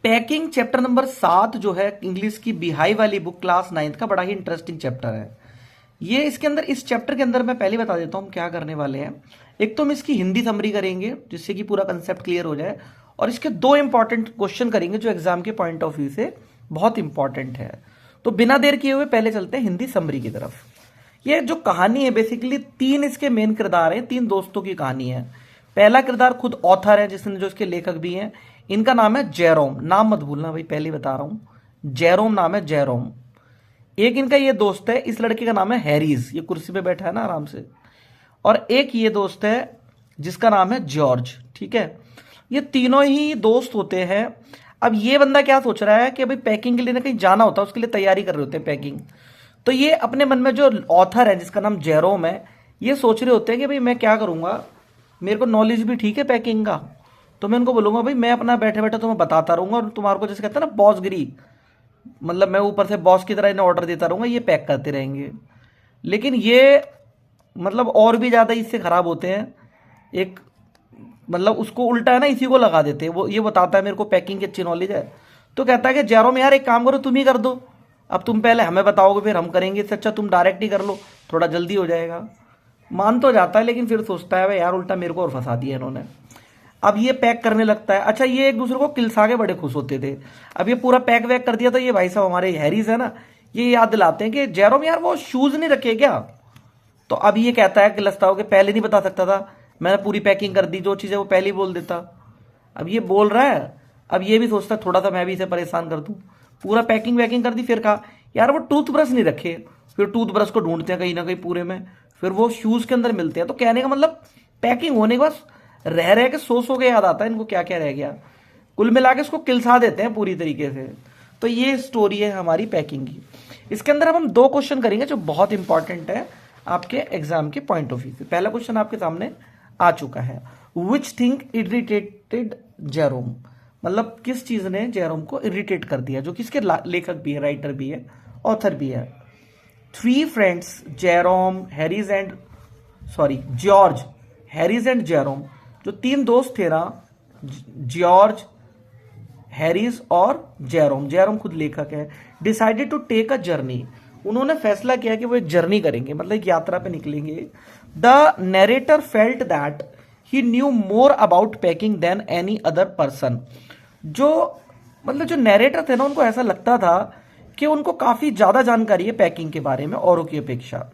Packing chapter number 7 जो है English की बिहाई वाली बुक क्लास 9th का बड़ा ही इंटरेस्टिंग चैप्टर है। ये इसके अंदर इस चैप्टर के अंदर मैं पहले बता देता हूँ क्या करने वाले हैं। एक तो हम इसकी हिंदी समरी करेंगे जिससे कि पूरा कंसेप्ट क्लियर हो जाए, और इसके दो इंपॉर्टेंट क्वेश्चन करेंगे जो एग्जाम के पॉइंट ऑफ व्यू से बहुत इंपॉर्टेंट है। तो बिना देर किए हुए पहले चलते हैं हिंदी समरी की तरफ। ये जो कहानी है बेसिकली तीन इसके मेन किरदार हैं, तीन दोस्तों की कहानी है। पहला किरदार खुद ऑथर है जिसने जो इसके लेखक भी हैं, इनका नाम है जेरोम। नाम मत भूलना भाई, पहले बता रहा हूं, जेरोम नाम है, जेरोम। एक इनका ये दोस्त है, इस लड़के का नाम है हैरीज, ये कुर्सी पे बैठा है ना आराम से। और एक ये दोस्त है जिसका नाम है जॉर्ज। ठीक है, ये तीनों ही दोस्त होते हैं। अब ये बंदा क्या सोच रहा है कि अभी पैकिंग के लिए ना कहीं जाना होता है, उसके लिए तैयारी कर रहे होते हैं पैकिंग। तो ये अपने मन में जो ऑथर है जिसका नाम जेरोम है, ये सोच रहे होते हैं कि भाई मैं क्या करूंगा, मेरे को नॉलेज भी ठीक है पैकिंग का, तो मैं उनको बोलूंगा भाई मैं अपना बैठे बैठे तुम्हें बताता रहूंगा, और तुम्हारे को जैसे कहते हैं ना बॉसगिरी, मतलब मैं ऊपर से बॉस की तरह इन्हें ऑर्डर देता रहूंगा, ये पैक करते रहेंगे। लेकिन ये मतलब और भी ज्यादा इससे खराब होते हैं। एक मतलब उसको उल्टा है ना, इसी को लगा देते हैं। वो ये बताता है मेरे को पैकिंग की अच्छी नॉलेज है, तो कहता है कि जेरोम यार एक काम करो, तुम ही कर दो, अब तुम पहले हमें बताओगे फिर हम करेंगे, इससे अच्छा तुम डायरेक्ट ही कर लो, थोड़ा जल्दी हो जाएगा। मान तो जाता है लेकिन फिर सोचता है भाई यार उल्टा मेरे को और फंसा दिया इन्होंने। अब ये पैक करने लगता है। अच्छा, ये एक दूसरे को किलसा के बड़े खुश होते थे। अब ये पूरा पैक वैक कर दिया, तो ये भाई साहब हमारे हैरीज है ना, ये याद दिलाते हैं कि जेरोम यार वो शूज नहीं रखे क्या। तो अब ये कहता है किलसता हो कि पहले नहीं बता सकता था, मैंने पूरी पैकिंग कर दी, जो चीज़ है वो पहले ही बोल देता। अब ये बोल रहा है, अब ये भी सोचता थोड़ा सा मैं भी इसे परेशान कर दूं, पूरा पैकिंग वैकिंग कर दी। फिर कहा यार वो टूथब्रश नहीं रखे, फिर टूथब्रश को ढूंढते हैं कहीं ना कहीं पूरे में, फिर वो शूज के अंदर मिलते हैं। तो कहने का मतलब पैकिंग होने के बाद रह रह के सो के याद आता है इनको क्या क्या रह गया। कुल मिला के इसको किलसा देते हैं पूरी तरीके से। तो ये स्टोरी है हमारी पैकिंग की। इसके अंदर अब हम दो क्वेश्चन करेंगे जो बहुत इंपॉर्टेंट है आपके एग्जाम के पॉइंट ऑफ व्यू से। पहला क्वेश्चन आपके सामने आ चुका है, विच थिंग इरिटेटेड जेरोम, मतलब किस चीज ने जेरोम को इरिटेट कर दिया, जो किसके लेखक भी है, राइटर भी है, ऑथर भी है। Three friends Jerome, Harris and George, Harris and Jerome, जो तीन दोस्त थे ना, जॉर्ज, हैरीज और जेरोम, जेरोम खुद लेखक है, decided to take a journey, उन्होंने फैसला किया कि वो एक जर्नी करेंगे, मतलब एक यात्रा पे निकलेंगे। The narrator felt that he knew more about packing than any other person, जो मतलब जो नरेटर थे ना, उनको ऐसा लगता था कि उनको काफी ज्यादा जानकारी है पैकिंग के बारे में औरों की अपेक्षा।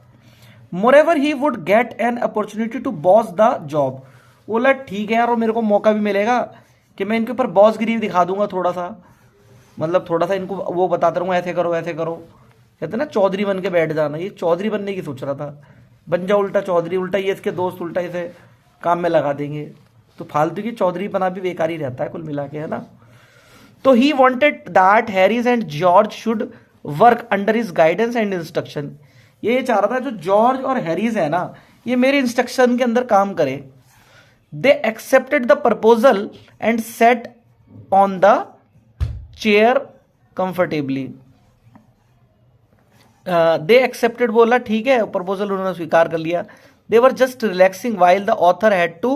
Moreover he would get an opportunity to boss the job, बोला ठीक है यार, और मेरे को मौका भी मिलेगा कि मैं इनके ऊपर बॉसगिरी दिखा दूंगा थोड़ा सा, मतलब थोड़ा सा इनको वो बताता रहूंगा ऐसे करो ऐसे करो। कहते ना चौधरी बन के बैठ जाना, ये चौधरी बनने की सोच रहा था, बन जाओ उल्टा चौधरी, उल्टा ये इसके दोस्त उल्टा इसे काम में लगा देंगे। तो फालतू की चौधरी बना भी बेकार ही रहता है कुल मिला के, है ना। तो he wanted that Harry's and George should work under his guidance and instruction, ये चाह रहा था जो जॉर्ज और हैरीज है ना, ये मेरे इंस्ट्रक्शन के अंदर काम करे। They accepted the proposal and set on the chair comfortably. They accepted बोला ठीक है, प्रपोजल उन्होंने स्वीकार कर लिया। They were just relaxing while the author had to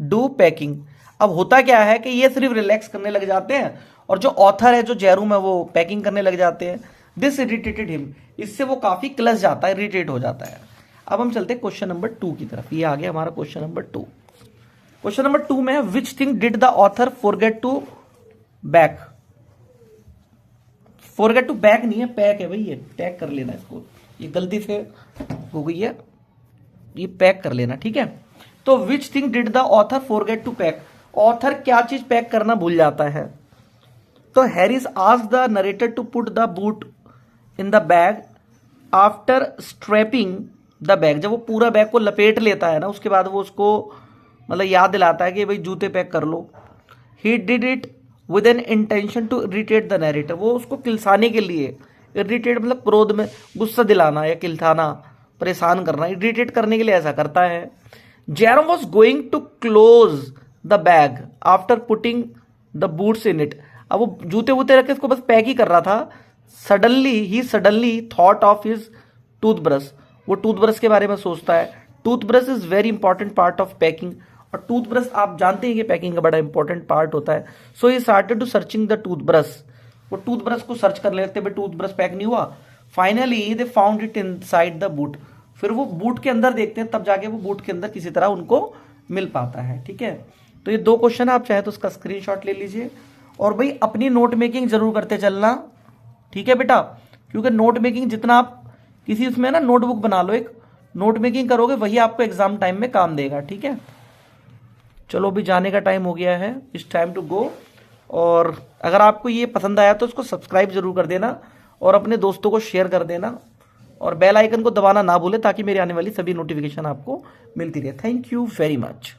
do packing. अब होता क्या है कि ये सिर्फ रिलैक्स करने लग जाते हैं, और जो ऑथर है, जो जेरोम है, वो पैकिंग करने लग जाते हैं। दिस इरिटेटेड हिम, इससे वो काफी क्लस जाता है, इरिटेट हो जाता है। अब हम चलते हैं क्वेश्चन नंबर 2 की तरफ। ये आ गया हमारा क्वेश्चन नंबर 2। क्वेश्चन नंबर 2 में है, which thing did the author forget to back, forget to back नहीं है, पैक है भाई, ये टैग कर लेना इसको, ये गलती से हो गई है, ये पैक कर लेना, ठीक है। तो which thing did the author forget to pack, author क्या चीज पैक करना भूल जाता है। तो Harris asked the narrator to put the boot in the bag after strapping the bag, जब वो पूरा बैग को लपेट लेता है ना, उसके बाद वो उसको मतलब याद दिलाता है कि भाई जूते पैक कर लो। He did it with an intention to irritate the narrator, वो उसको किलसाने के लिए, इरिटेट मतलब क्रोध में गुस्सा दिलाना या किलसाना, परेशान करना, इरिटेट करने के लिए ऐसा करता है। Jerome was going to close the bag after putting the boots in it, अब वो जूते वूते रख के इसको बस पैक ही कर रहा था। Suddenly thought of his toothbrush, वो टूथब्रश के बारे में सोचता है। Toothbrush is very important part of packing, और टूथब्रश आप जानते हैं कि पैकिंग का बड़ा इंपॉर्टेंट पार्ट होता है। So he started to searching the toothbrush, वो टूथब्रश को सर्च कर लेते भाई टूथब्रश पैक नहीं हुआ। Finally they found it inside the boot, फिर वो बूट के अंदर देखते हैं, तब जाके वो बूट के अंदर किसी तरह उनको मिल पाता है। ठीक है, तो ये 2 क्वेश्चन आप चाहे तो उसका स्क्रीनशॉट ले लीजिए और भाई अपनी नोट मेकिंग जरूर करते चलना। ठीक है बेटा, क्योंकि नोट मेकिंग जितना आप किसी उसमें ना नोटबुक बना लो, एक नोट मेकिंग करोगे वही आपको एग्जाम टाइम में काम देगा। ठीक है, चलो अभी जाने का टाइम हो गया है, इट्स टाइम टू गो। और अगर आपको ये पसंद आया तो उसको सब्सक्राइब जरूर कर देना और अपने दोस्तों को शेयर कर देना और बेल आइकन को दबाना ना भूले ताकि मेरी आने वाली सभी नोटिफिकेशन आपको मिलती रहे। Thank you very much.